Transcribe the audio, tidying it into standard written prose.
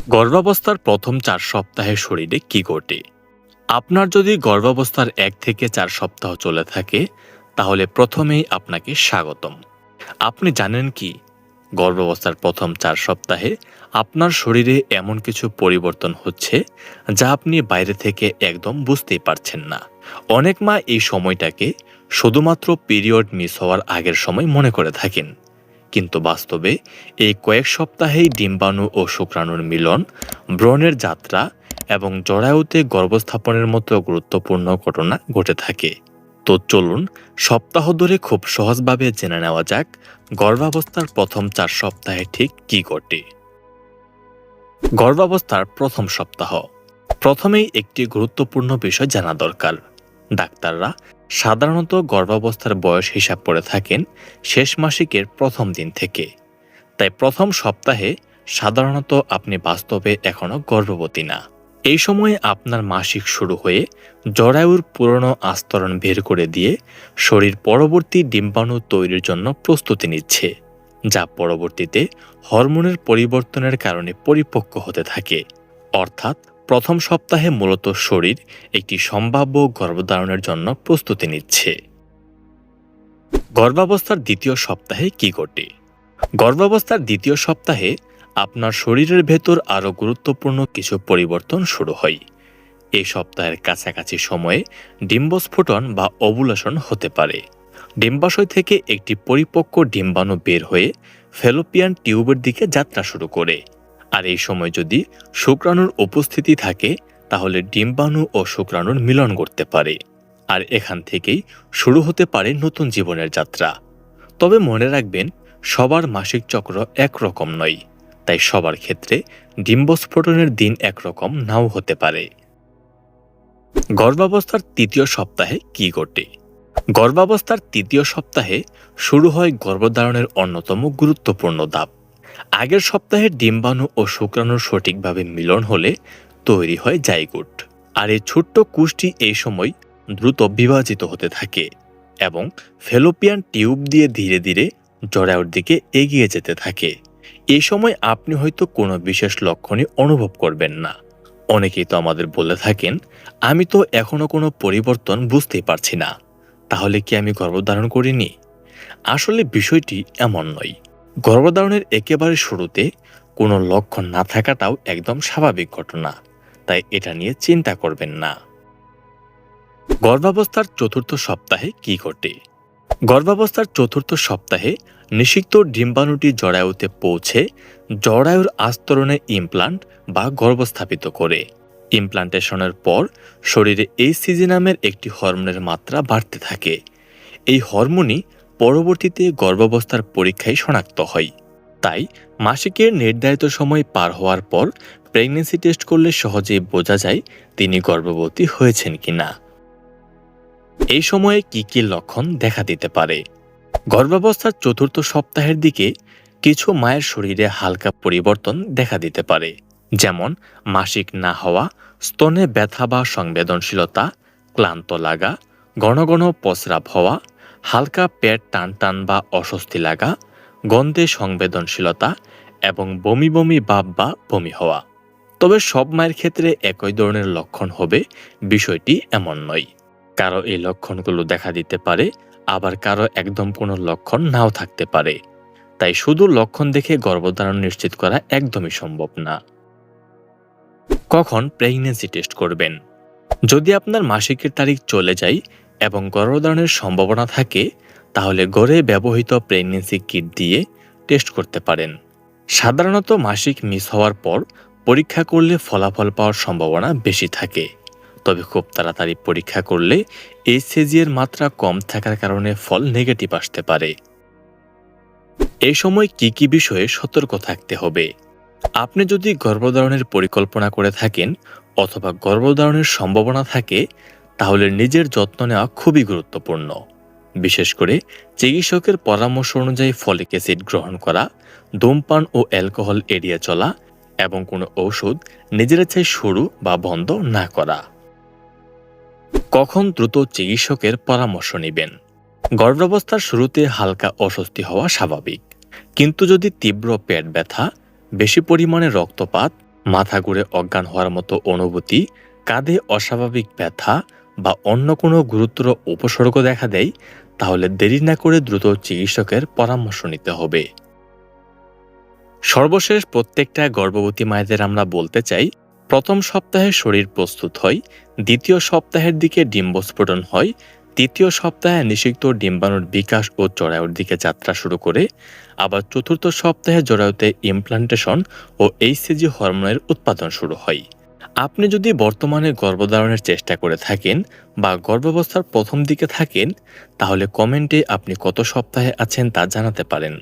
গর্ভাবস্থার প্রথম ৪ সপ্তাহে শরীরে কি ঘটে? আপনার যদি গর্ভাবস্থার ১ থেকে ৪ সপ্তাহ চলে থাকে, তাহলে প্রথমেই আপনাকে স্বাগতম। আপনি জানেন কি? গর্ভাবস্থার প্রথম ৪ সপ্তাহে আপনার শরীরে এমন কিছু পরিবর্তন হচ্ছে, যা আপনি বাইরে থেকে একদম বুঝতেই পারছেন না। অনেক মা এই সময়টাকে শুধুমাত্র পিরিয়ড মিস হওয়ার আগের সময় মনে করে থাকেন। কিন্তু বাস্তবে এই কয়েক সপ্তাহেই ডিম্বাণু ও শুক্রাণুর মিলন, ব্রণের যাত্রা এবং জরায়ুতে গর্ভস্থাপনের মতো গুরুত্বপূর্ণ ঘটনা ঘটে থাকে। তো চলুন সপ্তাহ ধরে খুব সহজভাবে জেনে নেওয়া যাক গর্ভাবস্থার প্রথম ৪ সপ্তাহে ঠিক কি ঘটে। গর্ভাবস্থার প্রথম সপ্তাহ। প্রথমেই একটি গুরুত্বপূর্ণ বিষয় জানা দরকার। ডাক্তাররা সাধারণত গর্ভাবস্থার বয়স হিসাব করে থাকেন শেষ মাসিকের প্রথম দিন থেকে। তাই প্রথম সপ্তাহে সাধারণত আপনি বাস্তবে এখনো গর্ভবতী না। এই সময়ে আপনার মাসিক শুরু হয়ে জরায়ুর পুরনো আস্তরণ বের করে দিয়ে শরীর পরবর্তী ডিম্বাণু তৈরির জন্য প্রস্তুতি নিচ্ছে, যা পরবর্তীতে হরমোনের পরিবর্তনের কারণে পরিপক্ক হতে থাকে। অর্থাৎ প্রথম সপ্তাহে মূলত শরীর একটি সম্ভাব্য গর্ভধারণের জন্য প্রস্তুতি নিচ্ছে। গর্ভাবস্থার দ্বিতীয় সপ্তাহে কি ঘটে? গর্ভাবস্থার দ্বিতীয় সপ্তাহে আপনার শরীরের ভেতর আরও গুরুত্বপূর্ণ কিছু পরিবর্তন শুরু হয়। এই সপ্তাহের কাছাকাছি সময়ে ডিম্বস্ফোটন বা ওভুলেশন হতে পারে। ডিম্বাশয় থেকে একটি পরিপক্ক ডিম্বাণু বের হয়ে ফ্যালোপিয়ান টিউবের দিকে যাত্রা শুরু করে। আর এই সময় যদি শুক্রাণুর উপস্থিতি থাকে, তাহলে ডিম্বাণু ও শুক্রাণুর মিলন ঘটতে পারে। আর এখান থেকেই শুরু হতে পারে নতুন জীবনের যাত্রা। তবে মনে রাখবেন, সবার মাসিক চক্র একরকম নয়, তাই সবার ক্ষেত্রে ডিম্বস্ফোটনের দিন একরকম নাও হতে পারে। গর্ভাবস্থার তৃতীয় সপ্তাহে কি ঘটে? গর্ভাবস্থার তৃতীয় সপ্তাহে শুরু হয় গর্ভধারণের অন্যতম গুরুত্বপূর্ণ ধাপ। আগের সপ্তাহে ডিম্বাণু ও শুক্রাণুর সঠিকভাবে মিলন হলে তৈরি হয় জাইগোট। আর এই ছোট্ট কোষটি এই সময় দ্রুত বিভাজিত হতে থাকে এবং ফ্যালোপিয়ান টিউব দিয়ে ধীরে ধীরে জরায়ুর দিকে এগিয়ে যেতে থাকে। এই সময় আপনি হয়তো কোনো বিশেষ লক্ষণই অনুভব করবেন না। অনেকেই তো আমাদের বলে থাকেন, আমি তো এখনো কোনো পরিবর্তন বুঝতেই পারছি না, তাহলে কি আমি গর্ভধারণ করিনি? আসলে বিষয়টি এমন নয়। গর্ভধারণের একেবারে শুরুতে কোনো লক্ষণ না থাকাটাও একদম স্বাভাবিক ঘটনা, তাই এটা নিয়ে চিন্তা করবেন না। গর্ভাবস্থার চতুর্থ সপ্তাহে কি ঘটে? গর্ভাবস্থার চতুর্থ সপ্তাহে নিষিক্ত ডিম্বাণুটি জরায়ুতে পৌঁছে জরায়ুর আস্তরণে ইমপ্লান্ট বা গর্ভ স্থাপিত করে। ইমপ্লান্টেশনের পর শরীরে এইচসিজি নামের একটি হরমোনের মাত্রা বাড়তে থাকে। এই হরমোনই পরবর্তীতে গর্ভাবস্থার পরীক্ষায় শনাক্ত হয়। তাই মাসিকের নির্ধারিত সময় পার হওয়ার পর প্রেগন্যান্সি টেস্ট করলে সহজেই বোঝা যায় তিনি গর্ভবতী হয়েছেন কিনা। এই সময়ে কি কি লক্ষণ দেখা দিতে পারে? গর্ভাবস্থার চতুর্থ সপ্তাহের দিকে কিছু মায়ের শরীরে হালকা পরিবর্তন দেখা দিতে পারে, যেমন মাসিক না হওয়া, স্তনে ব্যথা বা সংবেদনশীলতা, ক্লান্ত লাগা, ঘন ঘন প্রস্রাব হওয়া, হালকা পেট টান টান বা অস্বস্তি লাগা, গন্ধে সংবেদনশীলতা এবং বমি বমি ভাব বা বমি হওয়া। তবে সব মায়ের ক্ষেত্রে একই ধরনের লক্ষণ হবে বিষয়টি এমন নয়। কারো এই লক্ষণগুলো দেখা দিতে পারে, আবার কারো একদম কোনো লক্ষণ নাও থাকতে পারে। তাই শুধু লক্ষণ দেখে গর্ভধারণ নিশ্চিত করা একদমই সম্ভব না। কখন প্রেগন্যান্সি টেস্ট করবেন? যদি আপনার মাসিকের তারিখ চলে যায় এবং গর্ভধারণের সম্ভাবনা থাকে, তাহলে ঘরে ব্যবহৃত প্রেগন্যান্সি কিট দিয়ে টেস্ট করতে পারেন। সাধারণত মাসিক মিস হওয়ার পর পরীক্ষা করলে ফলাফল পাওয়ার সম্ভাবনা বেশি থাকে। তবে খুব তাড়াতাড়ি পরীক্ষা করলে এইচসিজি এর মাত্রা কম থাকার কারণে ফল নেগেটিভ আসতে পারে। এই সময় কি কি বিষয়ে সতর্ক থাকতে হবে? আপনি যদি গর্ভধারণের পরিকল্পনা করে থাকেন অথবা গর্ভধারণের সম্ভাবনা থাকে, তাহলে নিজের যত্ন নেওয়া খুবই গুরুত্বপূর্ণ। বিশেষ করে চিকিৎসকের পরামর্শ অনুযায়ী ফলিক অ্যাসিড গ্রহণ করা, ধূমপান ও অ্যালকোহল এড়িয়ে চলা এবং কোনো ঔষধ নিজের ইচ্ছায় শুরু বা বন্ধ না করা। কখন দ্রুত চিকিৎসকের পরামর্শ নেবেন? গর্ভাবস্থার শুরুতে হালকা অস্বস্তি হওয়া স্বাভাবিক, কিন্তু যদি তীব্র পেট ব্যথা, বেশি পরিমাণে রক্তপাত, মাথা ঘুরে অজ্ঞান হওয়ার মতো অনুভূতি, কাঁধে অস্বাভাবিক ব্যথা বা অন্য কোনো গুরুতর উপসর্গ দেখা দেয়, তাহলে দেরি না করে দ্রুত চিকিৎসকের পরামর্শ নিতে হবে। সর্বশেষ প্রত্যেকটা গর্ভবতী মায়েদের আমরা বলতে চাই, প্রথম সপ্তাহে শরীর প্রস্তুত হয়, দ্বিতীয় সপ্তাহের দিকে ডিম্বস্ফোটন হয়, তৃতীয় সপ্তাহে নিষিক্ত ডিম্বাণুর বিকাশ ও জরায়ুর দিকে যাত্রা শুরু করে, আবার চতুর্থ সপ্তাহে জরায়ুতে ইমপ্লান্টেশন ও এইচসিজি হরমোনের উৎপাদন শুরু হয়। আপনি যদি বর্তমানে গর্ভধারণের চেষ্টা করে থাকেন বা গর্ভাবস্থার প্রথম দিকে থাকেন, তাহলে কমেন্টে আপনি কত সপ্তাহে আছেন তা জানাতে পারেন।